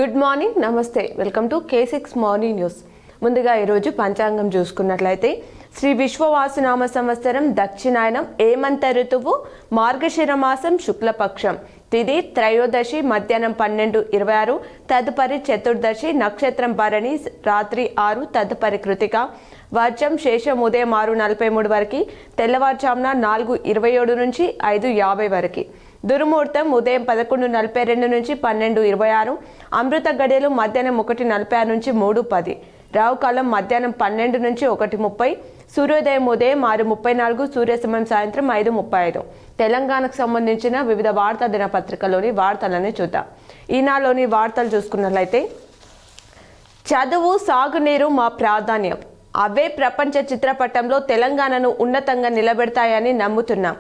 Good morning, నమస్తే. Welcome to K6 morning news. ముందుగా ఈరోజు పంచాంగం చూసుకున్నట్లయితే శ్రీ విశ్వవాసునామ సంవత్సరం దక్షిణాయనం ఏమంత ఋతువు మార్గశిర మాసం శుక్లపక్షం తిథి త్రయోదశి మధ్యాహ్నం 12:26 తదుపరి చతుర్దశి నక్షత్రం భరణి రాత్రి 6 తదుపరి కృతిక వర్జం శేషం ఉదయం 6:43 వరకు తెల్లవారుజామున 4:27 నుంచి 5:50 వరకు దుర్ముహూర్తం ఉదయం 11:42 నుంచి 12:26 అమృత గడియలు మధ్యాహ్నం 1:46 నుంచి 3:10 రావుకాలం మధ్యాహ్నం 12 నుంచి 1:30 సూర్యోదయం ఉదయం 6:34 సూర్య సమయం సాయంత్రం 5:35 తెలంగాణకు సంబంధించిన వివిధ వార్తా దినపత్రికలోని వార్తలని చూద్దాం. ఈనాడులోని వార్తలు చూసుకున్నట్లయితే చదువు సాగునీరు మా ప్రాధాన్యం, అవే ప్రపంచ చిత్రపటంలో తెలంగాణను ఉన్నతంగా నిలబెడతాయని నమ్ముతున్నాం.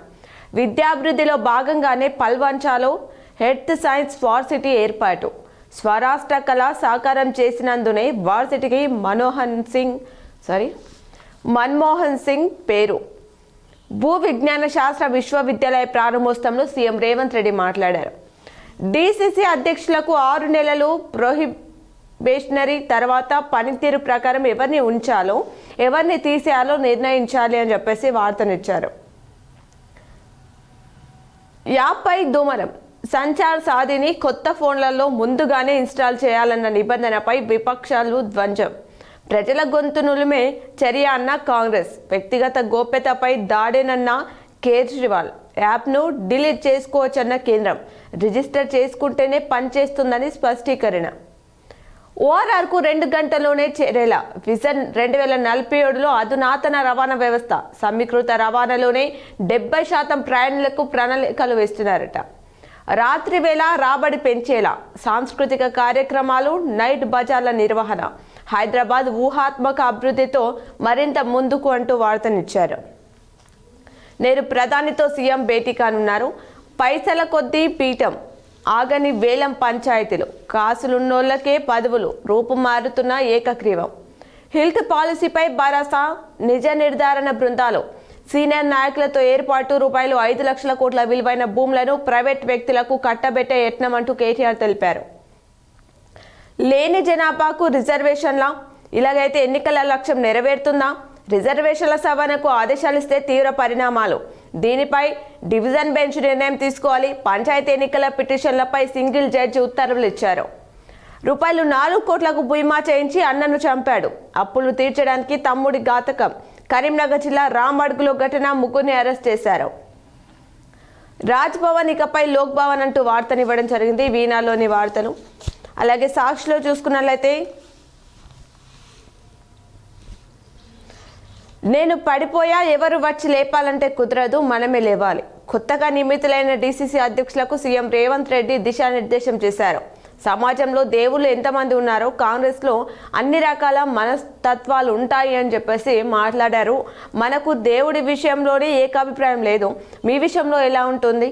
విద్యాభివృద్ధిలో భాగంగానే పల్వంచాలో హెల్త్ సైన్స్ వార్సిటీ ఏర్పాటు, స్వరాష్ట్ర కళ సాకారం చేసినందునే వార్సిటీకి మన్మోహన్ సింగ్ పేరు. భూ విజ్ఞాన శాస్త్ర విశ్వవిద్యాలయ ప్రారంభోత్సవంలో సీఎం రేవంత్ రెడ్డి మాట్లాడారు. డీసీసీ అధ్యక్షులకు 6 నెలలు ప్రొహిబిషనరీ తర్వాత పనితీరు ప్రకారం ఎవరిని ఉంచాలో ఎవరిని తీసేయాలో నిర్ణయించాలి అని చెప్పేసి వార్తనిచ్చారు. యాప్పై దుమరం సంచార్ సాధిని కొత్త ఫోన్లలో ముందుగానే ఇన్స్టాల్ చేయాలన్న నిబంధనపై విపక్షాలు ధ్వంజం. ప్రజల గొంతు నులిమే చర్య అన్న కాంగ్రెస్, వ్యక్తిగత గోప్యతపై దాడేనన్న కేజ్రీవాల్, యాప్ను డిలీట్ చేసుకోవచ్చన్న కేంద్రం, రిజిస్టర్ చేసుకుంటేనే పనిచేస్తుందని స్పష్టీకరణ. ఓఆర్ఆర్కు 2 గంటల్లోనే చేరేలా విజన్ 2047లో అధునాతన రవాణా వ్యవస్థ, సమీకృత రవాణాలోనే 70% ప్రయాణికులకు ప్రణాళికలు వేస్తున్నారట. రాత్రి వేళ రాబడి పెంచేలా సాంస్కృతిక కార్యక్రమాలు, నైట్ బజార్ల నిర్వహణ, హైదరాబాద్ ఊహాత్మక అభివృద్ధితో మరింత ముందుకు అంటూ వార్తనిచ్చారు. నేడు ప్రధానితో సీఎం భేటీ కానున్నారు. పైసల కొద్దీ పీఠం, ఆగని వేలం పంచాయతీలు, కాసులున్నోళ్లకే పదవులు, రూపు మారుతున్న ఏకగ్రీవం. హెల్త్ పాలసీపై భరోసా, నిజ నిర్ధారణ బృందాలు, సీనియర్ నాయకులతో ఏర్పాటు. రూపాయలు 5 లక్షల కోట్ల విలువైన భూములను ప్రైవేట్ వ్యక్తులకు కట్టబెట్టే యత్నం అంటూ కేటీఆర్ తెలిపారు. లేని జనాభాకు రిజర్వేషన్ల, ఇలాగైతే ఎన్నికల లక్ష్యం నెరవేరుతుందా? రిజర్వేషన్ల సవరణకు ఆదేశాలిస్తే తీవ్ర పరిణామాలు, దీనిపై డివిజన్ బెంచ్ నిర్ణయం తీసుకోవాలి. పంచాయతీ ఎన్నికల పిటిషన్లపై సింగిల్ జడ్జి ఉత్తర్వులు ఇచ్చారు. రూపాయలు 4 కోట్లకు బీమా చేయించి అన్నను చంపాడు, అప్పులు తీర్చడానికి తమ్ముడి ఘాతకం. కరీంనగర్ జిల్లా రాంబడ్గులో ఘటన, 3 అరెస్ట్ చేశారు. రాజ్ భవన్ ఇకపై లోక్ భవన్ అంటూ వార్తనివ్వడం జరిగింది. వీణాలోని వార్తలు. అలాగే సాక్షిలో చూసుకున్నట్లయితే నేను పడిపోయా, ఎవరు వచ్చి లేపాలంటే కుదరదు, మనమే లేవాలి. కొత్తగా నియమితులైన డీసీసీ అధ్యక్షులకు సీఎం రేవంత్ రెడ్డి దిశానిర్దేశం చేశారు. సమాజంలో దేవుళ్ళు ఎంతమంది ఉన్నారో కాంగ్రెస్లో అన్ని రకాల మనస్తత్వాలు ఉంటాయి అని చెప్పేసి మాట్లాడారు. మనకు దేవుడి విషయంలోనే ఏకాభిప్రాయం లేదు, మీ విషయంలో ఎలా ఉంటుంది?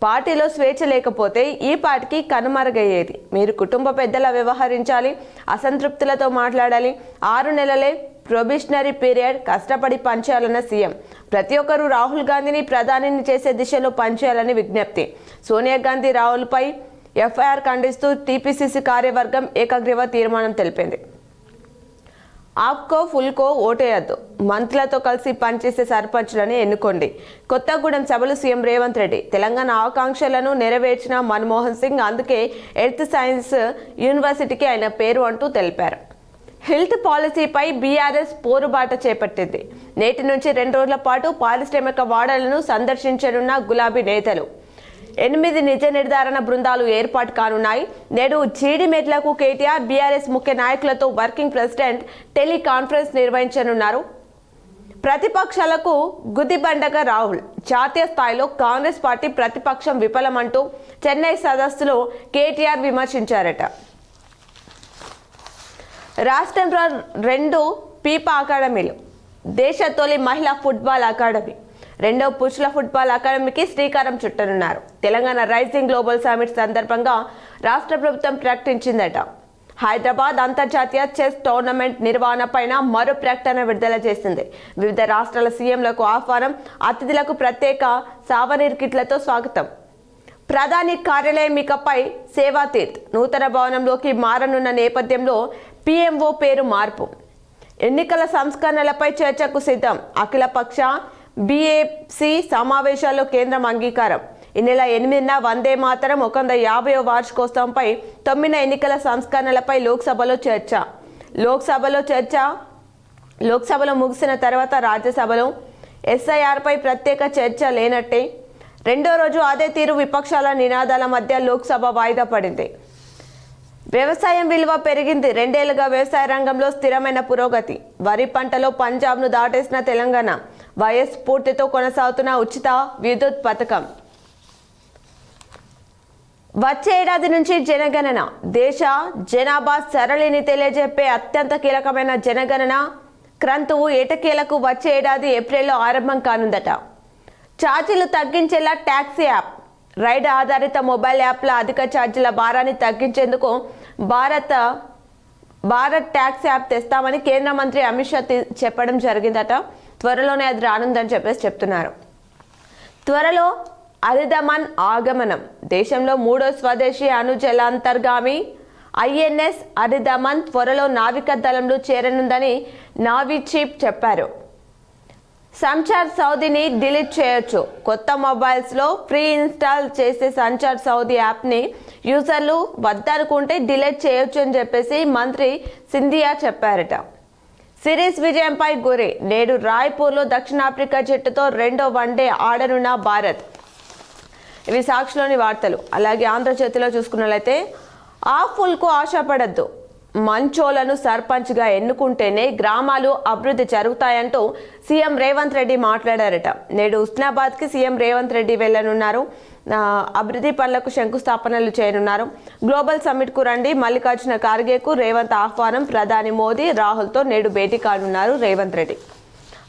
పార్టీలో స్వేచ్ఛ లేకపోతే ఈ పార్టీకి కనుమరుగయ్యేది. మీరు కుటుంబ పెద్దలా వ్యవహరించాలి, అసంతృప్తులతో మాట్లాడాలి. 6 నెలలే ప్రొబిషనరీ పీరియడ్, కష్టపడి పనిచేయాలన్న సీఎం. ప్రతి ఒక్కరూ రాహుల్ గాంధీని ప్రధానిని చేసే దిశలో పనిచేయాలని విజ్ఞప్తి. సోనియా గాంధీ రాహుల్పై ఎఫ్ఐఆర్ ఖండిస్తూ టీపీసీసీ కార్యవర్గం ఏకగ్రీవ తీర్మానం తెలిపింది. ఆప్కో ఫుల్కో ఓటేయద్దు, మంత్రులతో కలిసి పనిచేసే సర్పంచ్లను ఎన్నుకోండి. కొత్తగూడెం సభలో సీఎం రేవంత్ రెడ్డి తెలంగాణ ఆకాంక్షలను నెరవేర్చిన మన్మోహన్ సింగ్, అందుకే హెల్త్ సైన్స్ యూనివర్సిటీకి ఆయన పేరు అంటూ తెలిపారు. హెల్త్ పాలసీపై బీఆర్ఎస్ పోరుబాట చేపట్టింది. నేటి నుంచి 2 రోజుల పాటు పారిశ్రామిక వాడలను సందర్శించనున్న గులాబీ నేతలు. 8 నిజ నిర్ధారణ బృందాలు ఏర్పాటు కానున్నాయి. నేడు జీడిమెట్లకు కేటీఆర్ బీఆర్ఎస్ ముఖ్య నాయకులతో వర్కింగ్ ప్రెసిడెంట్ టెలికాన్ఫరెన్స్ నిర్వహించనున్నారు. ప్రతిపక్షాలకు గుదిబండగా రాహుల్, జాతీయ స్థాయిలో కాంగ్రెస్ పార్టీ ప్రతిపక్షం విఫలమంటూ చెన్నై సదస్సులో కేటీఆర్ విమర్శించారట. రాష్ట్రంలో 2 పీపా అకాడమీలు, దేశ తొలి మహిళా ఫుట్బాల్ అకాడమీ, 2వ పురుషుల ఫుట్బాల్ అకాడమీకి శ్రీకారం చుట్టనున్నారు. తెలంగాణ రైజింగ్ గ్లోబల్ సమిట్ సందర్భంగా రాష్ట్ర ప్రభుత్వం ప్రకటించిందట. హైదరాబాద్ అంతర్జాతీయ చెస్ టోర్నమెంట్ నిర్వహణపైన మరో ప్రకటన విడుదల చేసింది. వివిధ రాష్ట్రాల సీఎంలకు ఆహ్వానం, అతిథులకు ప్రత్యేక సావనీర్ కిట్లతో స్వాగతం. ప్రధాని కార్యాలయం ఇకపై సేవాతీర్థ్ నూతన భవనంలోకి మారనున్న నేపథ్యంలో పీఎంఓ పేరు మార్పు. ఎన్నికల సంస్కరణలపై చర్చకు సిద్ధం. అఖిలపక్ష బీఏసీ సమావేశాల్లో కేంద్రం అంగీకారం. ఈ నెల 8న వందే మాతరం 150వ వార్షికోత్సవంపై 9 ఎన్నికల సంస్కరణలపై లోక్సభలో ముగిసిన తర్వాత రాజ్యసభలో ఎస్ఐఆర్పై ప్రత్యేక చర్చ లేనట్టే. రెండో రోజు అదే తీరు విపక్షాల నినాదాల మధ్య లోక్సభ వాయిదా పడింది. వ్యవసాయం విలువ పెరిగింది. 2 ఏళ్లుగా వ్యవసాయ రంగంలో స్థిరమైన పురోగతి. వరి పంటలో పంజాబ్ను దాటేసిన తెలంగాణ. వైఎస్ స్ఫూర్తితో కొనసాగుతున్న ఉచిత విద్యుత్ పథకం. వచ్చే ఏడాది నుంచి జనగణన. దేశ జనాభా సరళిని తెలియజెప్పే అత్యంత కీలకమైన జనగణన క్రంతువు ఎటకేలకు వచ్చే ఏడాది ఏప్రిల్లో ఆరంభం కానుందట. ఛార్జీలు తగ్గించేలా ట్యాక్సీ యాప్, రైడ్ ఆధారిత మొబైల్ యాప్ల అధిక ఛార్జీల భారాన్ని తగ్గించేందుకు భారత్ ట్యాక్స్ యాప్ తెస్తామని కేంద్ర మంత్రి అమిత్ షా చెప్పడం జరిగిందట. త్వరలోనే అది రానుందని చెప్తున్నారు. త్వరలో అధిదమన్ ఆగమనం. దేశంలో 3వ స్వదేశీ అణుజలాంతర్గామి ఐఎన్ఎస్ అధిదమన్ త్వరలో నావికా దళంలో చేరనుందని నావీ చీఫ్ చెప్పారు. సంచార్ సౌదీని డిలీట్ చేయొచ్చు. కొత్త మొబైల్స్లో ప్రీ ఇన్స్టాల్ చేసే సంచార్ సౌదీ యాప్ని యూజర్లు వద్దనుకుంటే డిలీట్ చేయొచ్చు అని చెప్పేసి మంత్రి సింధియా చెప్పారట. సిరీస్ విజయంపై గురి. నేడు రాయ్పూర్లో దక్షిణాఫ్రికా జట్టుతో 2వ వన్డే ఆడనున్న భారత్. ఇవి సాక్షిలోని వార్తలు. అలాగే ఆంధ్రజ్యోతిలో చూసుకున్నట్లయితే ఆఫుల్కు ఆశపడద్దు, మంచోలను సర్పంచ్గా ఎన్నుకుంటేనే గ్రామాలు అభివృద్ధి జరుగుతాయంటూ సీఎం రేవంత్ రెడ్డి మాట్లాడారట. నేడు హుస్నాబాద్కి సీఎం రేవంత్ రెడ్డి వెళ్లనున్నారు. అభివృద్ధి పనులకు శంకుస్థాపనలు చేయనున్నారు. గ్లోబల్ సమ్మిట్కు రండి, మల్లికార్జున ఖార్గేకు రేవంత్ ఆహ్వానం. ప్రధాని మోదీ రాహుల్తో నేడు భేటీ కానున్నారు రేవంత్ రెడ్డి.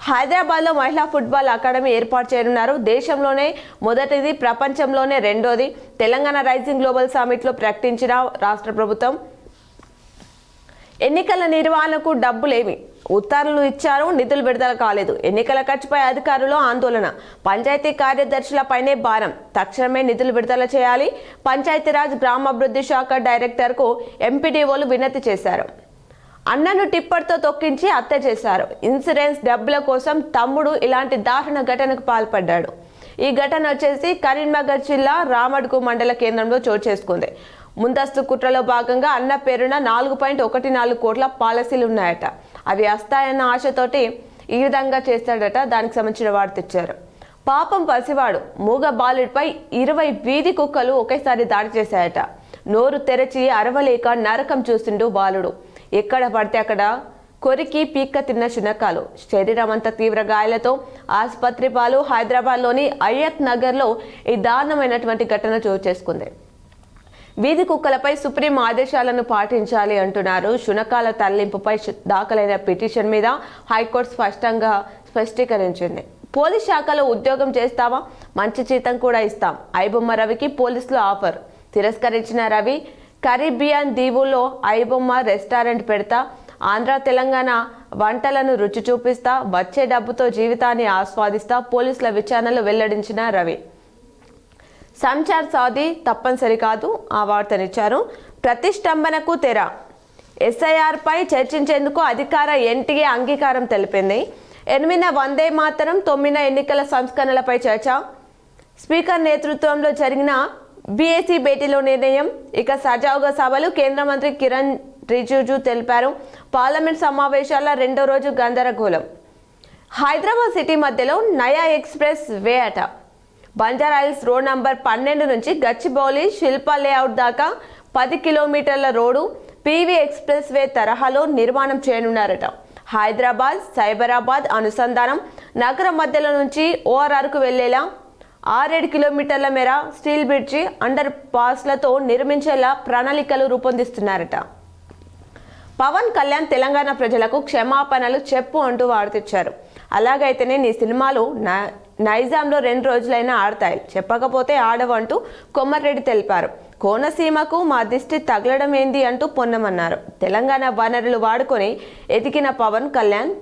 హైదరాబాద్లో మహిళా ఫుట్బాల్ అకాడమీ ఏర్పాటు చేయనున్నారు. దేశంలోనే మొదటిది, ప్రపంచంలోనే రెండోది. తెలంగాణ రైజింగ్ గ్లోబల్ సమ్మిట్లో ప్రకటించిన రాష్ట్ర ప్రభుత్వం. ఎన్నికల నిర్వహణకు డబ్బులేమి, ఉత్తర్వులు ఇచ్చారు, నిధులు విడుదల కాలేదు. ఎన్నికల ఖర్చుపై అధికారులు ఆందోళన. పంచాయతీ కార్యదర్శులపైనే భారం. తక్షణమే నిధులు విడుదల చేయాలి. పంచాయతీరాజ్ గ్రామాభివృద్ధి శాఖ డైరెక్టర్కు ఎంపీడీఓలు వినతి చేశారు. అన్నను టిప్పర్తో తొక్కించి హత్య చేశారు. ఇన్సూరెన్స్ డబ్బుల కోసం తమ్ముడు ఇలాంటి దారుణ ఘటనకు పాల్పడ్డాడు. ఈ ఘటన వచ్చేసి కరీంనగర్ జిల్లా రామడుగు మండల కేంద్రంలో చోటు చేసుకుంది. ముందస్తు కుట్రలో భాగంగా అన్న పేరున 4.14 కోట్ల పాలసీలు ఉన్నాయట. అవి వస్తాయన్న ఆశతోటి ఈ విధంగా చేస్తాడట. దానికి సంబంధించిన వార్త ఇచ్చారు. పాపం పసివాడు మూగ బాలుడిపై 20 వీధి కుక్కలు ఒకేసారి దాడి చేశాయట. నోరు తెరచి అరవలేక నరకం చూసిండు బాలుడు. ఎక్కడ పడితే అక్కడ కొరికి పీక్క తిన్న శునకాలు. శరీరం అంతా తీవ్ర గాయాలతో ఆసుపత్రి పాలు. హైదరాబాద్లోని అయ్యత్ నగర్లో ఈ దారుణమైనటువంటి ఘటన చోటు చేసుకుంది. వీధి కుక్కలపై సుప్రీం ఆదేశాలను పాటించాలి అంటున్నారు. శునకాల తరలింపుపై దాఖలైన పిటిషన్ మీద హైకోర్టు స్పష్టీకరించింది. పోలీస్ శాఖలో ఉద్యోగం చేస్తావా, మంచి జీతం కూడా ఇస్తాం. ఐబొమ్మ రవికి పోలీసులు ఆఫర్. తిరస్కరించిన రవి, కరీబియన్ దీవుల్లో ఐబొమ్మ రెస్టారెంట్ పెడతా, ఆంధ్ర తెలంగాణ వంటలను రుచి చూపిస్తా, వచ్చే డబ్బుతో జీవితాన్ని ఆస్వాదిస్తా పోలీసుల విచారణలో వెల్లడించిన రవి. సంచార్ సౌదీ తప్పనిసరి కాదు, ఆ వార్తనిచ్చారు. ప్రతిష్టంభనకు తెర. ఎస్ఐఆర్పై చర్చించేందుకు అధికార ఎన్టీఏ అంగీకారం తెలిపింది. 8న వందే మాతరం, 9 ఎన్నికల సంస్కరణలపై చర్చ. స్పీకర్ నేతృత్వంలో జరిగిన బీఏసీ భేటీలో నిర్ణయం. ఇక సజావుగా సభలు. కేంద్ర మంత్రి కిరణ్ రిజిజు తెలిపారు. పార్లమెంట్ సమావేశాల 2వ రోజు గందరగోళం. హైదరాబాద్ సిటీ మధ్యలో నయా ఎక్స్ప్రెస్ వే అట. బంజారాహిల్స్ రోడ్ నంబర్ 12 నుంచి గచ్చిబౌలి శిల్ప లేఅవుట్ దాకా 10 కిలోమీటర్ల రోడ్డు పీవీ ఎక్స్ప్రెస్ వే తరహాలో నిర్మాణం చేయనున్నారట. హైదరాబాద్ సైబరాబాద్ అనుసంధానం. నగరం మధ్యలో నుంచి ఓఆర్ఆర్కు వెళ్లేలా 6-7 కిలోమీటర్ల మేర స్టీల్ బ్రిడ్జి, అండర్ పాస్లతో నిర్మించేలా ప్రణాళికలు రూపొందిస్తున్నారట. పవన్ కళ్యాణ్ తెలంగాణ ప్రజలకు క్షమాపణలు చెప్పు అంటూ వార్తిచ్చారు. అలాగైతేనే నీ సినిమాలు నైజాంలో 2 రోజులైనా ఆడతాయి, చెప్పకపోతే ఆడవంటూ కొమర్రెడ్డి తెలిపారు. కోనసీమకు మా దిష్టి తగలడం ఏంది అంటూ పొన్నమన్నారు. తెలంగాణ వనరులు వాడుకొని ఎదిగిన పవన్ కళ్యాణ్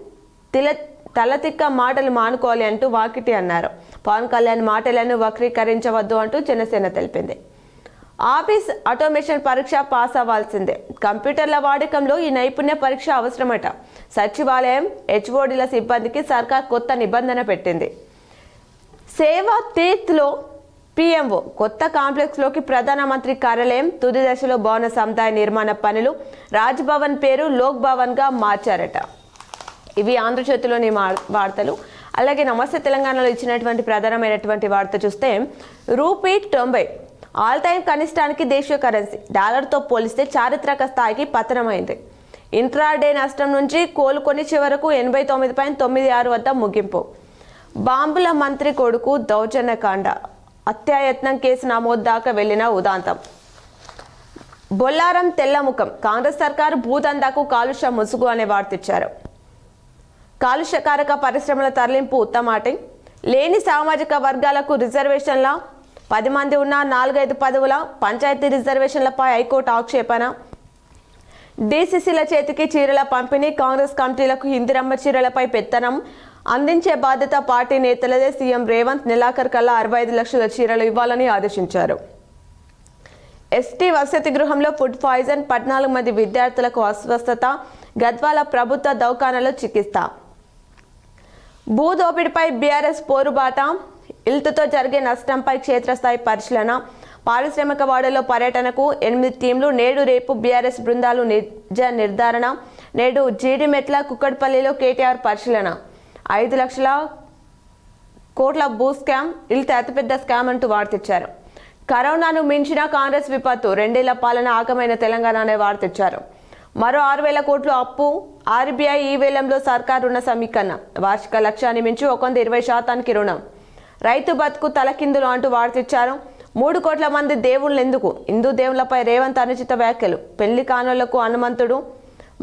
తలతిక్క మాటలు మానుకోవాలి అంటూ వాకిటి అన్నారు. పవన్ కళ్యాణ్ మాటలను వక్రీకరించవద్దు అంటూ జనసేన తెలిపింది. ఆఫీస్ ఆటోమేషన్ పరీక్ష పాస్ అవ్వాల్సిందే. కంప్యూటర్ల వాడకంలో ఈ నైపుణ్య పరీక్ష అవసరమట. సచివాలయం హెచ్ఓడీల సిబ్బందికి సర్కార్ కొత్త నిబంధన పెట్టింది. సేవా తీర్థ్లో PMO కొత్త కాంప్లెక్స్లోకి ప్రధానమంత్రి కార్యాలయం తుది దశలో భవన సముదాయ నిర్మాణ పనులు. రాజ్ భవన్ పేరు లోక్ భవన్గా మార్చారట. ఇవి ఆంధ్రజ్యోతిలోని వార్తలు. అలాగే నమస్తే తెలంగాణలో ఇచ్చినటువంటి ప్రధానమైనటువంటి వార్త చూస్తే రూపీ 90 ఆల్ టైమ్ కనిష్టానికి దేశీయ కరెన్సీ డాలర్తో పోలిస్తే చారిత్రక స్థాయికి పతనమైంది. ఇంట్రాడే నష్టం నుంచి కోలుకొని చివరకు 89.96 వద్ద ముగింపు. బాంబుల మంత్రి కొడుకు దౌర్జన్యకాండ హత్యాయత్నం కేసు నమోదు దాకా వెళ్లిన ఉదాంతం. బొల్లారం తెల్లముఖం కాంగ్రెస్ సర్కారు భూదందాకు కాలుష్య ముసుగు అనే వార్త ఇచ్చారు. కాలుష్యకారక పరిశ్రమల తరలింపు ఉత్తమాటే. లేని సామాజిక వర్గాలకు రిజర్వేషన్ల 10 మంది ఉన్న 4-5 పదవుల పంచాయతీ రిజర్వేషన్లపై హైకోర్టు ఆక్షేపణ. DCCల చేతికి చీరల పంపిణీ. కాంగ్రెస్ కమిటీలకు ఇందిరమ్మ చీరలపై పెత్తనం అందించే బాధ్యత పార్టీ నేతలదే. సీఎం రేవంత్ నెలాఖరు కల్లా 65 లక్షల చీరలు ఇవ్వాలని ఆదేశించారు. ఎస్టీ వసతి గృహంలో ఫుడ్ పాయిజన్ 14 మంది విద్యార్థులకు అస్వస్థత. గద్వాల ప్రభుత్వ దవాఖానాలో చికిత్స. భూదోపిడిపై బీఆర్ఎస్ పోరుబాట. ఇల్తుతో జరిగే నష్టంపై క్షేత్రస్థాయి పరిశీలన. పారిశ్రామిక వాడలో పర్యటనకు 8 టీంలు. నేడు రేపు బీఆర్ఎస్ బృందాలు నిజ నిర్ధారణ. నేడు జీడిమెట్ల కుక్కడపల్లిలో కేటీఆర్ పరిశీలన. 5 లక్షల కోట్ల భూ స్కామ్ ఇల్త అతిపెద్ద స్కామ్ అంటూ వార్తిచ్చారు. కరోనాను మించిన కాంగ్రెస్ విపత్తు 2 ఏళ్ల పాలన ఆగమైన తెలంగాణ అనే వార్తిచ్చారు. మరో 6,000 కోట్లు అప్పు. RBI ఈ వేలంలో సర్కార్ రుణ సమీకరణ. వార్షిక లక్ష్యాన్ని మించి 120% రుణం. రైతు బతుకు తలకిందులు అంటూ వార్తిచ్చారు. 3 కోట్ల మంది దేవుళ్ళు ఎందుకు? హిందూ దేవుళ్లపై రేవంత్ అనుచిత వ్యాఖ్యలు. పెళ్లి కానోళ్లకు హనుమంతుడు,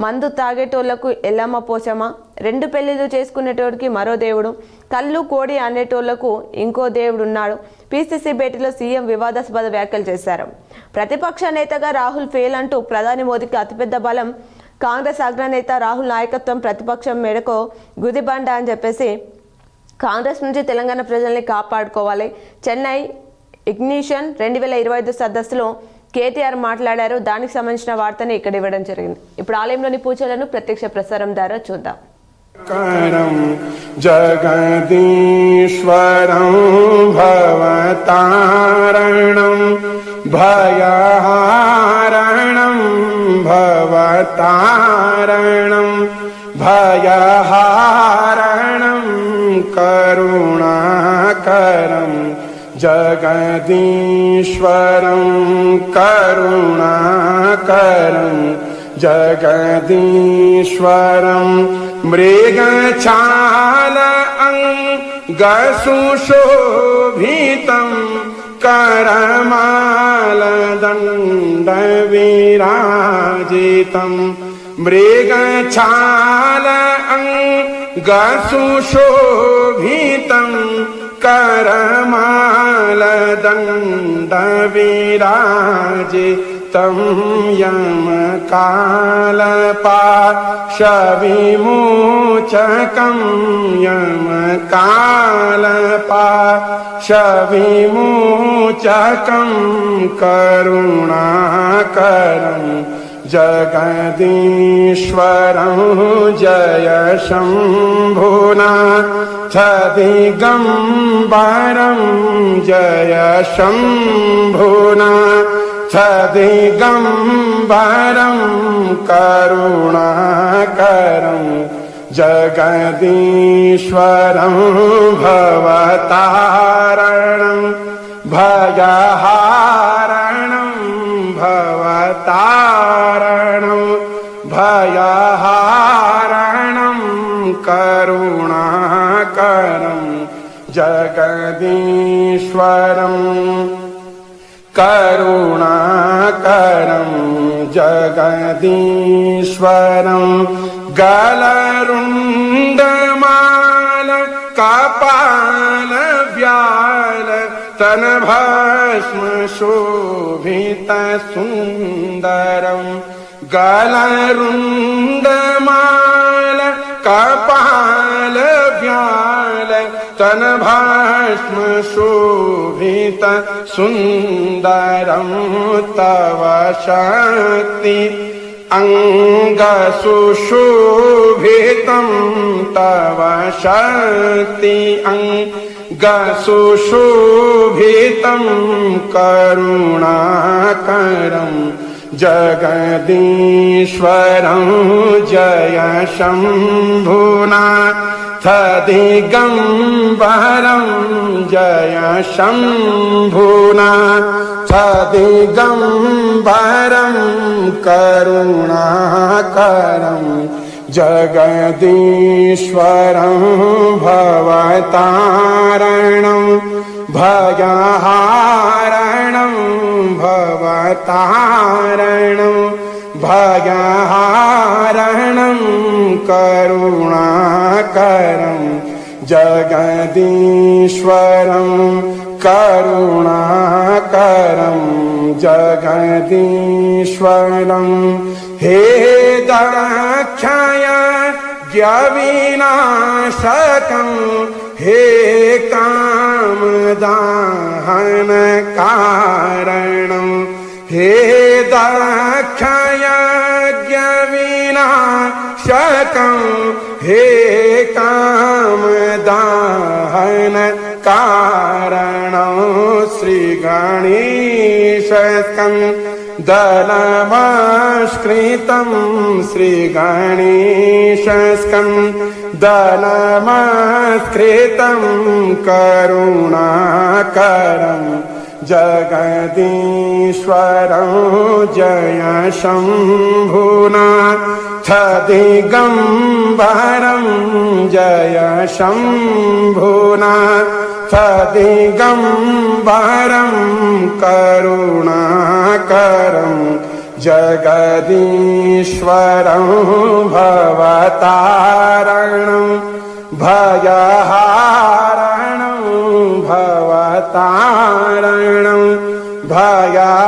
మందు తాగేటోళ్లకు ఎల్లమ్మ పోచమ్మ, 2 పెళ్లిళ్ళు చేసుకునేటోడికి మరో దేవుడు, కళ్ళు కోడి అనేటోళ్లకు ఇంకో దేవుడు ఉన్నాడు. PCC భేటీలో సీఎం వివాదాస్పద వ్యాఖ్యలు చేశారు. ప్రతిపక్ష నేతగా రాహుల్ ఫెయిల్ అంటూ ప్రధాని మోదీకి అతిపెద్ద బలం కాంగ్రెస్ అగ్రనేత రాహుల్ నాయకత్వం. ప్రతిపక్షం మేడకు గుదిబండ అని చెప్పేసి కాంగ్రెస్ నుంచి తెలంగాణ ప్రజల్ని కాపాడుకోవాలి. చెన్నై ఇగ్నిషన్ 2025 సదస్సులో కేటీఆర్ మాట్లాడారు. దానికి సంబంధించిన వార్తని ఇక్కడ ఇవ్వడం జరిగింది. ఇప్పుడు ఆలయంలోని పూజలను ప్రత్యక్ష ప్రసారం ద్వారా చూద్దాం. జగదీశ్వరం భవతారణం భయహారణం భవతారణం భయహారణం కరుణాకరం జగదీశ్వరం కరుణాకరం జగదీశ్వరం మృగఛాల అంగసుశోభితం కరమాలదండ విరాజితం మృగఛాల అంగసుశోభితం కరమాలదండ విరాజితం యమకాలపాశవిమోచకం యమకాలపాశవిమోచకం కరుణాకరం జగదీశ్వరం జయ శంభునాథ దిగంబరం జయ శంభునాథ దిగంబరం కరుణాకరం జగదీశ్వరం భవతారణం భయహారణం భవతారణం భయహారణం కరుణాకరం జగదీశ్వరం కరుణాకరం జగదీశ్వరం గలరుండమాల కపాల వ్యాల తన భస్మ శోభిత సుందరం గలరుండమాల కపాల तनभास्म शोभित सुन्दरं तव शक्ति अंगसुशोभितं तव शक्ति अंगसुशोभितं करुणाकरं जगदीश्वरं जय शम्भुनाथ दिगम्बरं जय शम्भुनाथ दिगम्बरं करुणाकरं जगदीश्वरं भवतारणं भयहारणं भवतारणं भयहारणं करुणाकरं जगदीश्वरं करुणाकरं जगदीश्वरं हे दक्षयज्ञविनाशकं हे कामदाहनकारणं हे दक्षयज्ञविनाशकं हे कामदाहनकारणं श्रीगणेशस्कन्दनमस्कृतं श्रीगणेशस्कन्दनमस्कृतं करुणाकरं जगदीश्वरं जय शम्भुनाथ दिगम्बरं जय शम्भुनाथ दिगम्बरं करुणाकरं जगदीश्वरं भवतारणं भयहारणं भवतारणं भयहारणं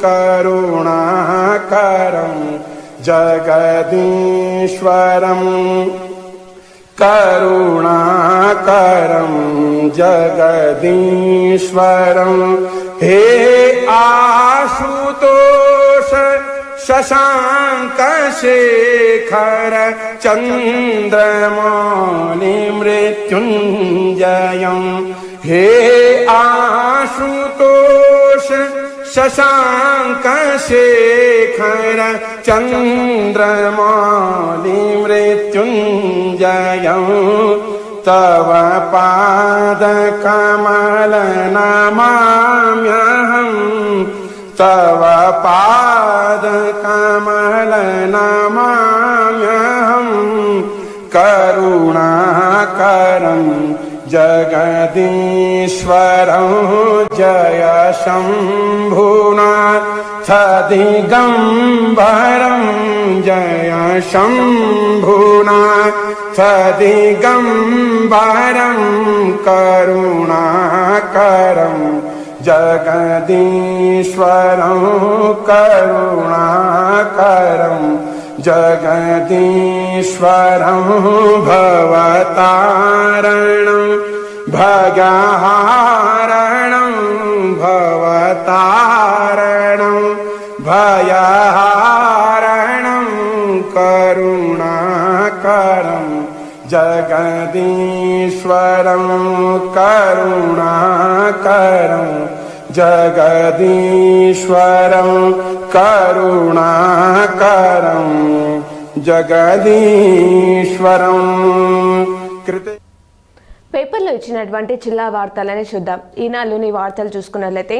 करुणाकरं जगदीश्वरं करुणाकरं जगदीश्वरं हे आशुतोष शशाङ्कशेखर चन्द्रमौलिमृत्युञ्जयं हे आशुतोष शशाङ्कशेखर चन्द्रमौलिमृत्युञ्जयं तव पादकमल नमाम्यहं तव पादकमल नमाम्यहं करुणाकरं जगदीश्वरं जय शम्भुनाथ दिगम्बरं जय शम्भुनाथ दिगम्बरं करुणाकरं जगदीश्वरं करुणाकरं जगदीश्वरं भवतारणं भयहारणं भवतारणं भयहारणं करुणाकरं जगदीश्वरं करुणाकरं जगदीश्वरं करुणाकरं జగదీశ్వరం కృతే. పేపర్లో ఇచ్చినటువంటి జిల్లా వార్తలని చూద్దాం. ఈనాడులోని వార్తలు చూసుకున్నట్లయితే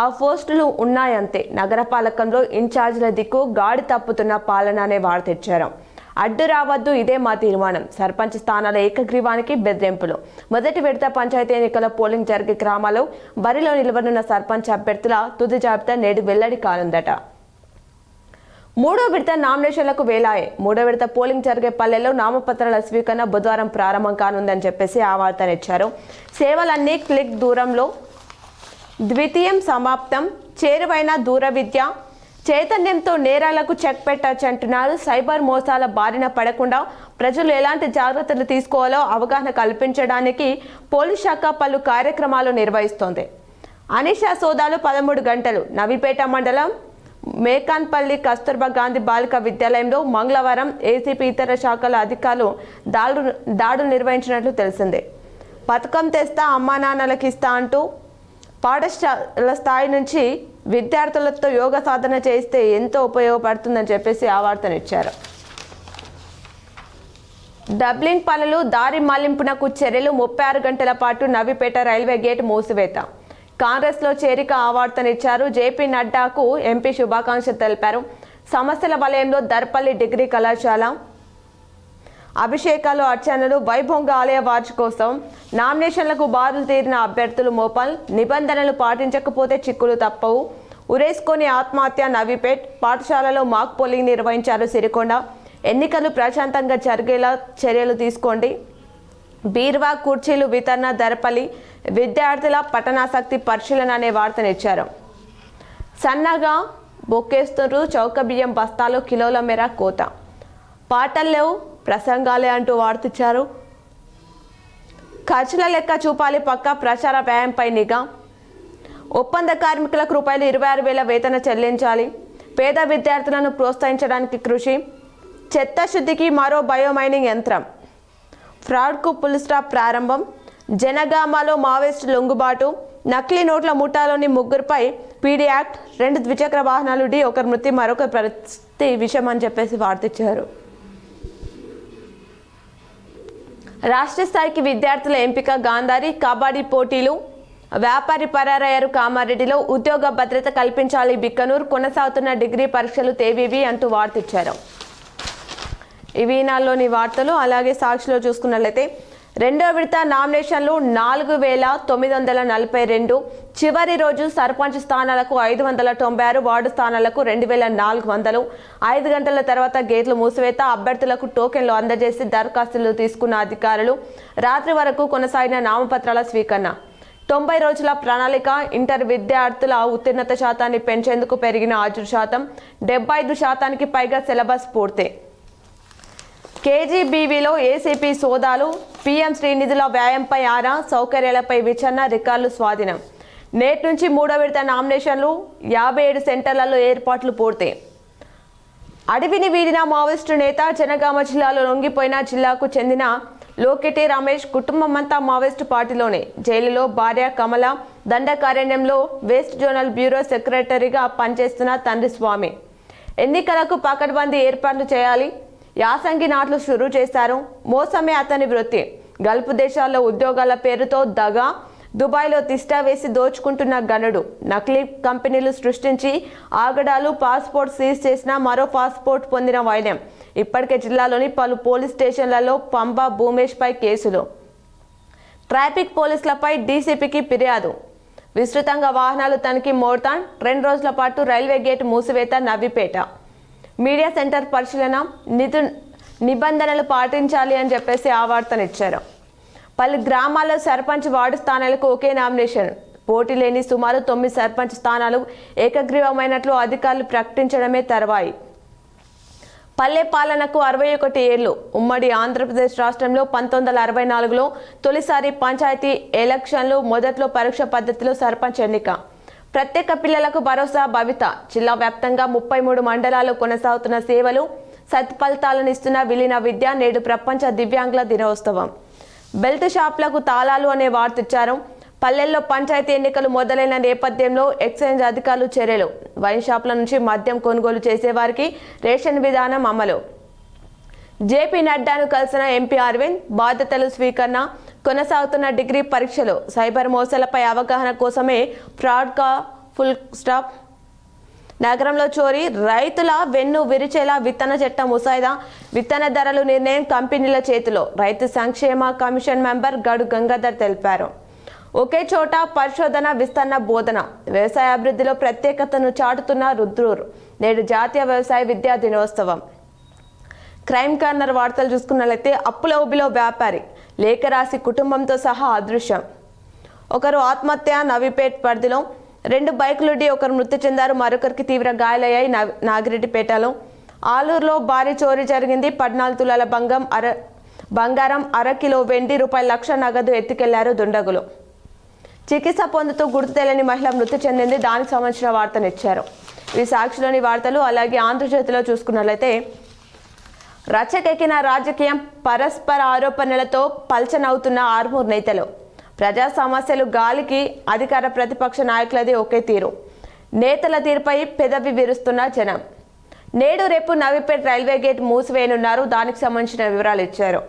ఆ పోస్టులు ఉన్నాయంతే, నగరపాలకంలో ఇన్ఛార్జీల దిక్కు గాడి తప్పుతున్న పాలన అనే వార్త ఇచ్చారు. అడ్డు రావద్దు, ఇదే మా తీర్మానం. సర్పంచ్ స్థానాల ఏకగ్రీవానికి బెదిరింపులు. మొదటి విడత పంచాయతీ ఎన్నికల పోలింగ్ జరిగే గ్రామాల్లో బరిలో నిలవనున్న సర్పంచ్ అభ్యర్థుల తుది జాబితా నేడు వెల్లడి కానుందట. మూడో విడత నామినేషన్లకు వేలాయే. మూడో విడత పోలింగ్ జరిగే పల్లెల్లో నామపత్రాల స్వీకరణ బుధవారం ప్రారంభం కానుందని చెప్పేసి ఆ వార్తనిచ్చారు. సేవలన్నీ క్లిక్ దూరంలో, ద్వితీయం సమాప్తం, చేరువైన దూర విద్య, చైతన్యంతో నేరాలకు చెక్ పెట్టచ్చంటున్నారు. సైబర్ మోసాల బారిన పడకుండా ప్రజలు ఎలాంటి జాగ్రత్తలు తీసుకోవాలో అవగాహన కల్పించడానికి పోలీస్ శాఖ పలు కార్యక్రమాలు నిర్వహిస్తోంది. అనిషా సోదాలు 13 గంటలు. నవీపేట మండలం మేకాన్పల్లి కస్తూర్బా గాంధీ బాలిక విద్యాలయంలో మంగళవారం ఏసీపీ ఇతర శాఖల అధికారులు దాడులు నిర్వహించినట్లు తెలిసిందే. పథకం తెస్తా అమ్మా నాన్నలకు ఇస్తా అంటూ పాఠశాల స్థాయి నుంచి విద్యార్థులతో యోగ సాధన చేస్తే ఎంతో ఉపయోగపడుతుందని చెప్పేసి ఆ వార్తనిచ్చారు. డబ్లింగ్ పనులు దారి మళ్లింపునకు చర్యలు. 36 గంటల పాటు నవీపేట రైల్వే గేట్ మూసివేత. కాంగ్రెస్లో చేరిక ఆ వార్తనిచ్చారు. జేపీ నడ్డాకు ఎంపీ శుభాకాంక్షలు తెలిపారు. సమస్యల వలయంలో దర్పల్లి డిగ్రీ కళాశాల అభిషేకాలు అర్చనలు వైభవంగా ఆలయ వార్షికోత్సవం. నామినేషన్లకు బారులు తీరిన అభ్యర్థులు మోపాల్. నిబంధనలు పాటించకపోతే చిక్కులు తప్పవు. ఉరేసుకొని ఆత్మహత్య. నవీపేట్ పాఠశాలలో మాక్ పోలింగ్ నిర్వహించారు సిరికొండ. ఎన్నికలు ప్రశాంతంగా జరిగేలా చర్యలు తీసుకోండి. బీర్వా కుర్చీలు వితరణ. దర్పల్లి విద్యార్థుల పఠనాసక్తి పరిశీలన అనే వార్తనిచ్చారు. సన్నగా బొక్కేస్తున్నారు. చౌక బియ్యం బస్తాలు కిలోల మేర కోత. పాటల్లేవు ప్రసంగాలే అంటూ వార్తిచ్చారు. ఖర్చుల లెక్క చూపాలి పక్క. ప్రచార వ్యయంపై నిఘా. ఒప్పంద కార్మికులకు ₹26,000 వేతన చెల్లించాలి. పేద విద్యార్థులను ప్రోత్సహించడానికి కృషి. చెత్త శుద్ధికి మరో బయోమైనింగ్ యంత్రం. ఫ్రాడ్కు ఫుల్ స్టాప్ ప్రారంభం. జనగామలో మావోయిస్టు లొంగుబాటు. నకిలీ నోట్ల ముఠాలోని 3పై పీడీ యాక్ట్. 2 ద్విచక్ర వాహనాలు ఢీ. ఒకరి మృతి మరొక పరిస్థితి విషయం అని చెప్పేసి వార్తిచ్చారు. రాష్ట్ర స్థాయికి విద్యార్థుల ఎంపిక. గాంధారి కబడ్డీ పోటీలు. వ్యాపారి పరారయ్యారు. కామారెడ్డిలో ఉద్యోగ భద్రత కల్పించాలి. బిక్కనూరు కొనసాగుతున్న డిగ్రీ పరీక్షలు తేవీవి అంటూ వార్తిచ్చారు. ఇవి ఈనాడులోని వార్తలు. అలాగే సాక్షిలో చూసుకున్నట్లయితే రెండో విడత నామినేషన్లు 4,942. చివరి రోజు సర్పంచ్ స్థానాలకు 596, వార్డు స్థానాలకు 2,400. 5 గంటల తర్వాత గేట్లు మూసివేత. అభ్యర్థులకు టోకెన్లు అందజేసి దరఖాస్తులు తీసుకున్న అధికారులు. రాత్రి వరకు కొనసాగిన నామపత్రాల స్వీకరణ. 90 రోజుల ప్రణాళిక. ఇంటర్ విద్యార్థుల ఉత్తీర్ణత శాతాన్ని పెంచేందుకు పెరిగిన హాజరు శాతం. 75% పైగా సిలబస్ పూర్తి. కేజీబీవీలో ఏసీపీ సోదాలు. పీఎం శ్రీనిధుల వ్యయంపై ఆరా. సౌకర్యాలపై విచారణ. రికార్డులు స్వాధీనం. నేటి నుంచి 3వ విడత నామినేషన్లు. 57 సెంటర్లలో ఏర్పాట్లు పూర్తి. అడవిని వీడిన మావోయిస్టు నేత. జనగామ జిల్లాలో లొంగిపోయిన జిల్లాకు చెందిన లోకెటి రమేష్ కుటుంబమంతా మావోయిస్టు పార్టీలోనే. జైలులో భార్య కమల. దండకారణ్యంలో వెస్ట్ జోనల్ బ్యూరో సెక్రటరీగా పనిచేస్తున్న తండ్రి స్వామి. ఎన్నికలకు పకడ్బందీ ఏర్పాట్లు చేయాలి. యాసంగి నాట్లు షురూ చేశారు. మోసమే అతని వృత్తి. గల్ఫ్ దేశాల్లో ఉద్యోగాల పేరుతో దగా. దుబాయ్లో తిష్టా వేసి దోచుకుంటున్న గనుడు. నకిలీ కంపెనీలు సృష్టించి ఆగడాలు. పాస్పోర్ట్ సీజ్ చేసిన మరో పాస్పోర్ట్ పొందిన వైద్యం. ఇప్పటికే జిల్లాలోని పలు పోలీస్ స్టేషన్లలో పంబ భూమేష్పై కేసులు. ట్రాఫిక్ పోలీసులపై డీసీపీకి ఫిర్యాదు. విస్తృతంగా వాహనాలు తనిఖీ. మోర్తాన్. 2 రోజుల పాటు రైల్వే గేట్ మూసివేత. నవీపేట మీడియా సెంటర్ పరిశీలన. నిబంధనలు పాటించాలి అని చెప్పేసి ఆ వార్తనిచ్చారు. పలు గ్రామాల్లో సర్పంచ్ వార్డు స్థానాలకు ఒకే నామినేషన్. పోటీ లేని సుమారు 9 సర్పంచ్ స్థానాలు ఏకగ్రీవమైనట్లు అధికారులు ప్రకటించడమే తర్వాయి. పల్లె పాలనకు 61 ఏళ్లు. ఉమ్మడి ఆంధ్రప్రదేశ్ రాష్ట్రంలో 1964లో తొలిసారి పంచాయతీ ఎలక్షన్లు. మొదట్లో పరీక్ష పద్ధతిలో సర్పంచ్ ఎన్నిక. ప్రత్యేక పిల్లలకు భరోసా. భవిత. జిల్లా వ్యాప్తంగా 33 మండలాల్లో కొనసాగుతున్న సేవలు. సత్ఫలితాలను ఇస్తున్న విలీన విద్య. నేడు ప్రపంచ దివ్యాంగుల దినోత్సవం. బెల్ట్ షాప్లకు తాళాలు అనే వార్తిచ్చారు. పల్లెల్లో పంచాయతీ ఎన్నికలు మొదలైన నేపథ్యంలో ఎక్సైజ్ అధికారులు చర్యలు. వైన్ షాప్ల నుంచి మద్యం కొనుగోలు చేసేవారికి రేషన్ విధానం అమలు. జేపీ నడ్డాను కలిసిన ఎంపీ అరవింద్. బాధ్యతలు స్వీకరణ. కొనసాగుతున్న డిగ్రీ పరీక్షలు. సైబర్ మోసాలపై అవగాహన కోసమే ఫ్రాడ్గా ఫుల్ స్టాప్. నగరంలో చోరీ. రైతుల వెన్ను విరిచేలా విత్తన చట్టం ముసాయిదా. విత్తన ధరలు నిర్ణయం కంపెనీల చేతిలో. రైతు సంక్షేమ కమిషన్ మెంబర్ గడు గంగాధర్ తెలిపారు. ఒకే చోట పరిశోధన విస్తరణ బోధన. వ్యవసాయ అభివృద్ధిలో ప్రత్యేకతను చాటుతున్న రుద్రూర్. నేడు జాతీయ వ్యవసాయ విద్యా దినోత్సవం. క్రైమ్ కార్నర్ వార్తలు చూసుకున్నట్లయితే అప్పుల ఊబిలో వ్యాపారి. లేఖ రాసి కుటుంబంతో సహా అదృశ్యం. ఒకరు ఆత్మహత్య. నవీపేట్ పరిధిలో 2 బైకులు ఢీ ఒకరు మృతి చెందారు, మరొకరికి తీవ్ర గాయాలయ్యాయి. నాగిరెడ్డిపేటలో ఆలూరులో భారీ చోరీ జరిగింది. 14 తులాల బంగారం, అరకిలో వెండి, ₹1,00,000 నగదు ఎత్తుకెళ్లారు దుండగులు. చికిత్స పొందుతూ గుర్తు తెలియని మహిళ మృతి చెందింది. దానికి సంబంధించిన వార్తనిచ్చారు. ఇవి సాక్షిలోని వార్తలు. అలాగే ఆంధ్రజ్యోతిలో చూసుకున్నట్లయితే రచ్చకెక్కిన రాజకీయం, పరస్పర ఆరోపణలతో పల్చనవుతున్న ఆర్మూర్ నేతలు. ప్రజా సమస్యలు గాలికి, అధికార ప్రతిపక్ష నాయకులది ఒకే తీరు. నేతల తీరుపై పెదవి విరుస్తున్న జనం. నేడు రేపు నవీపేట రైల్వే గేట్ మూసివేయనున్నారు. దానికి సంబంధించిన వివరాలు ఇచ్చారు.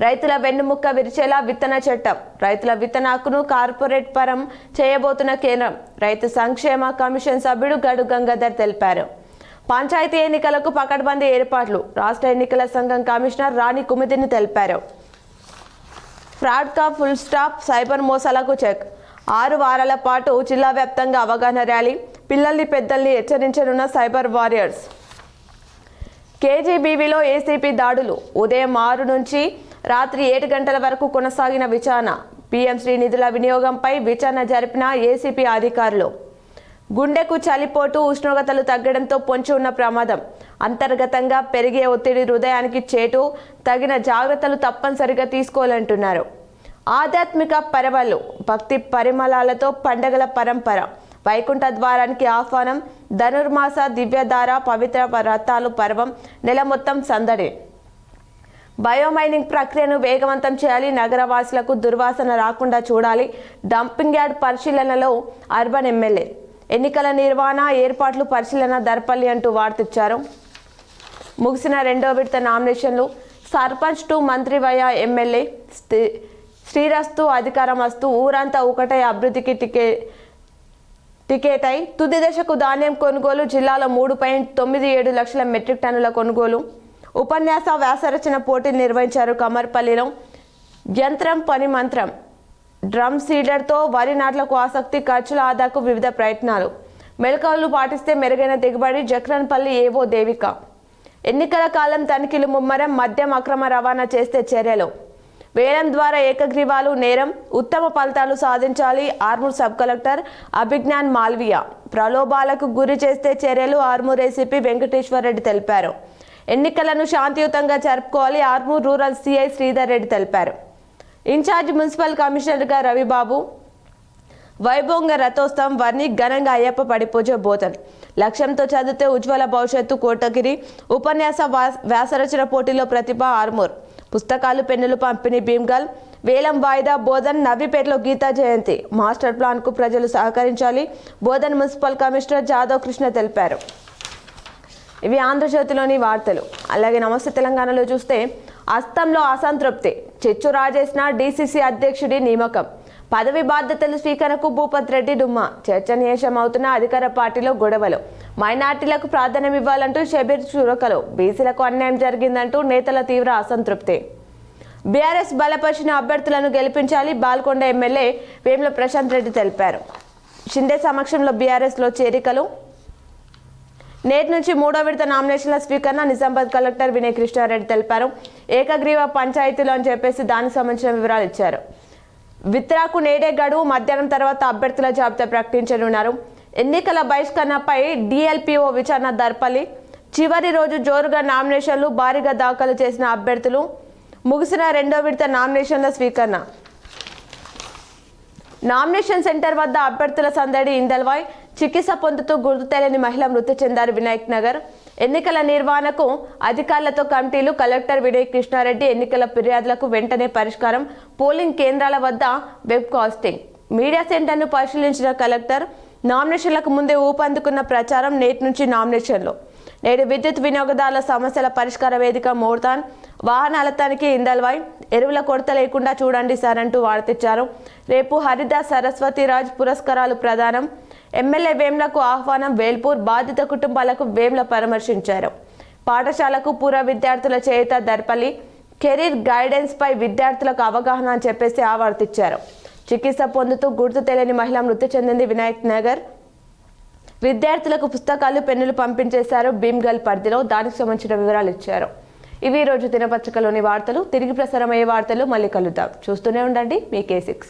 రైతుల వెన్నుముక్క విరిచేలా విత్తన చట్టం, రైతుల విత్తన హక్కును కార్పొరేట్ పరం చేయబోతున్న కేంద్రం. రైతు సంక్షేమ కమిషన్ సభ్యుడు గడు గంగాధర్ తెలిపారు. పంచాయతీ ఎన్నికలకు పకడ్బందీ ఏర్పాట్లు, రాష్ట్ర ఎన్నికల సంఘం కమిషనర్ రాణి కుమిదిని తెలిపారు. ఫ్రాడ్ కా ఫుల్ స్టాప్, సైబర్ మోసాలకు చెక్. 6 వారాల పాటు జిల్లా వ్యాప్తంగా అవగాహన ర్యాలీ, పిల్లల్ని పెద్దల్ని హెచ్చరించనున్న సైబర్ వారియర్స్. కేజీబీవీలో ఏసీపీ దాడులు, ఉదయం 6 నుంచి రాత్రి 7 గంటల వరకు కొనసాగిన విచారణ. పీఎంశ్రీ నిధుల వినియోగంపై విచారణ జరిపిన ఏసీపీ అధికారులు. గుండెకు చలిపోటు, ఉష్ణోగ్రతలు తగ్గడంతో పొంచి ఉన్న ప్రమాదం. అంతర్గతంగా పెరిగే ఒత్తిడి హృదయానికి చేటు, తగిన జాగ్రత్తలు తప్పనిసరిగా తీసుకోవాలంటున్నారు. ఆధ్యాత్మిక పరవళ్లు, భక్తి పరిమళాలతో పండగల పరంపర. వైకుంఠ ద్వారానికి ఆహ్వానం, ధనుర్మాస దివ్యధార పవిత్ర వ్రతాలు పర్వం, నెల మొత్తం సందడి. బయోమైనింగ్ ప్రక్రియను వేగవంతం చేయాలి, నగరవాసులకు దుర్వాసన రాకుండా చూడాలి. డంపింగ్ యార్డ్ పరిశీలనలో అర్బన్ ఎమ్మెల్యే. ఎన్నికల నిర్వహణ ఏర్పాట్లు పరిశీలన దర్పల్లి అంటూ వార్తిచ్చారు. ముగిసిన 2వ విడత నామినేషన్లు. సర్పంచ్ టు మంత్రి వయా ఎమ్మెల్యే. శ్రీరస్తు అధికారమస్తు, ఊరంతా ఒకటై అభివృద్ధికి టికెట్ అయి తుది దశకు ధాన్యం కొనుగోలు. జిల్లాలో 3.97 లక్షల మెట్రిక్ టన్నుల కొనుగోలు. ఉపన్యాస వ్యాసరచన పోటీలు నిర్వహించారు కమర్పల్లిలో. యంత్రం పని మంత్రం, డ్రమ్ సీడర్తో వరి నాట్లకు ఆసక్తి, ఖర్చుల ఆదాకు వివిధ ప్రయత్నాలు. మెలకువలు పాటిస్తే మెరుగైన దిగుబడి. జక్రన్పల్లి ఏవో దేవిక. ఎన్నికల కాలం తనిఖీలు ముమ్మరం, మద్యం అక్రమ రవాణా చేస్తే చర్యలు. వేలం ద్వారా ఏకగ్రీవాలు నేరం, ఉత్తమ ఫలితాలు సాధించాలి. Armoor sub collector Abhigyan Malviya. ప్రలోభాలకు గురి చేస్తే చర్యలు. ఆర్మూర్ ఏసీపీ వెంకటేశ్వర్ రెడ్డి తెలిపారు. ఎన్నికలను శాంతియుతంగా జరుపుకోవాలి. ఆర్మూర్ రూరల్ సిఐ శ్రీధర్ రెడ్డి తెలిపారు. ఇన్ఛార్జ్ మున్సిపల్ కమిషనర్గా రవిబాబు. వైభవంగా రథోత్సవం, వర్ణి ఘనంగా అయ్యప్ప పడిపూజ బోధన్. లక్ష్యంతో చదివితే ఉజ్వల భవిష్యత్తు కోటగిరి. ఉపన్యాస వ్యాసరచన పోటీలో ప్రతిభ ఆర్మూర్. పుస్తకాలు, పెన్నులు పంపిణీ భీమ్గల్. వేలం వాయిదా బోధన్. నవీపేటలో గీతా జయంతి. మాస్టర్ ప్లాన్కు ప్రజలు సహకరించాలి. బోధన్ మున్సిపల్ కమిషనర్ జాదవ్ కృష్ణ తెలిపారు. ఇవి ఆంధ్రజ్యోతిలోని వార్తలు. అలాగే నమస్తే తెలంగాణలో చూస్తే అస్తంలో అసంతృప్తి, చిచ్చు రాజేసిన డీసీసీ అధ్యక్షుడి నియామకం. పదవి బాధ్యతలు స్వీకరణకు భూపత్ రెడ్డి డుమ్మా. చర్చనీయాంశమవుతున్న అధికార పార్టీలో గొడవలు. మైనార్టీలకు ప్రాధాన్యం ఇవ్వాలంటూ షబీర్ చురకలు. బీసీలకు అన్యాయం జరిగిందంటూ నేతల తీవ్ర అసంతృప్తి. బీఆర్ఎస్ బలపరిచిన అభ్యర్థులను గెలిపించాలి. బాల్కొండ ఎమ్మెల్యే వేముల ప్రశాంత్ రెడ్డి తెలిపారు. షిండే సమక్షంలో బీఆర్ఎస్లో చేరికలు. నేటి నుంచి 3వ విడత నామినేషన్ల స్వీకరణ. నిజామాబాద్ కలెక్టర్ వినయ్ కృష్ణారెడ్డి తెలిపారు. ఏకగ్రీవ పంచాయతీలు అని చెప్పేసి దానికి సంబంధించిన వివరాలు ఇచ్చారు. విత్రాకు నేడే గడువు. మధ్యాహ్నం తర్వాత అభ్యర్థుల జాబితా ప్రకటించనున్నారు. ఎన్నికల బహిష్కరణపై డిఎల్పిఓ విచారణ దర్పల్లి. చివరి రోజు జోరుగా నామినేషన్లు, భారీగా దాఖలు చేసిన అభ్యర్థులు. ముగిసిన 2వ విడత నామినేషన్ల స్వీకరణ. నామినేషన్ సెంటర్ వద్ద అభ్యర్థుల సందడి. ఇందల్వాయ్. చికిత్స పొందుతూ గుర్తు తెలియని మహిళ మృతి చెందారు వినాయక్ నగర్. ఎన్నికల నిర్వహణకు అధికారులతో కమిటీలు. కలెక్టర్ వినయ్ కృష్ణారెడ్డి. ఎన్నికల ఫిర్యాదులకు వెంటనే పరిష్కారం. పోలింగ్ కేంద్రాల వద్ద వెబ్ కాస్టింగ్. మీడియా సెంటర్ను పరిశీలించిన కలెక్టర్. నామినేషన్లకు ముందే ఊపందుకున్న ప్రచారం. నేటి నుంచి నామినేషన్లు. నేడు విద్యుత్ వినియోగదారుల సమస్యల పరిష్కార వేదిక మోర్తాన్. వాహనాల తనిఖీ. ఇందల్వాయ్. ఎరువుల కొరత లేకుండా చూడండి సార్ అంటూ వార్తిచ్చారు. రేపు హరిదాస్ సరస్వతిరాజ్ పురస్కారాలు ప్రదానం. ఎమ్మెల్యే వేమ్లకు ఆహ్వానం. వేల్పూర్. బాధిత కుటుంబాలకు వేమ్ల పరామర్శించారు. పాఠశాలకు పూర్వ విద్యార్థుల చేయుత దర్పల్లి. కెరీర్ గైడెన్స్ పై విద్యార్థులకు అవగాహన అని చెప్పేసి ఆవర్తిచ్చారు. చికిత్స పొందుతూ గుర్తు తెలియని మహిళ మృతి చెందింది వినాయక్ నగర్. విద్యార్థులకు పుస్తకాలు, పెన్నులు పంపించేశారు భీమ్గల్ పరిధిలో. దానికి సంబంధించిన వివరాలు ఇచ్చారు. ఇవి రోజు దినపత్రికలోని వార్తలు. తిరిగి ప్రసారమయ్యే వార్తలు మళ్ళీ కలుద్దాం. చూస్తూనే ఉండండి మీ K6.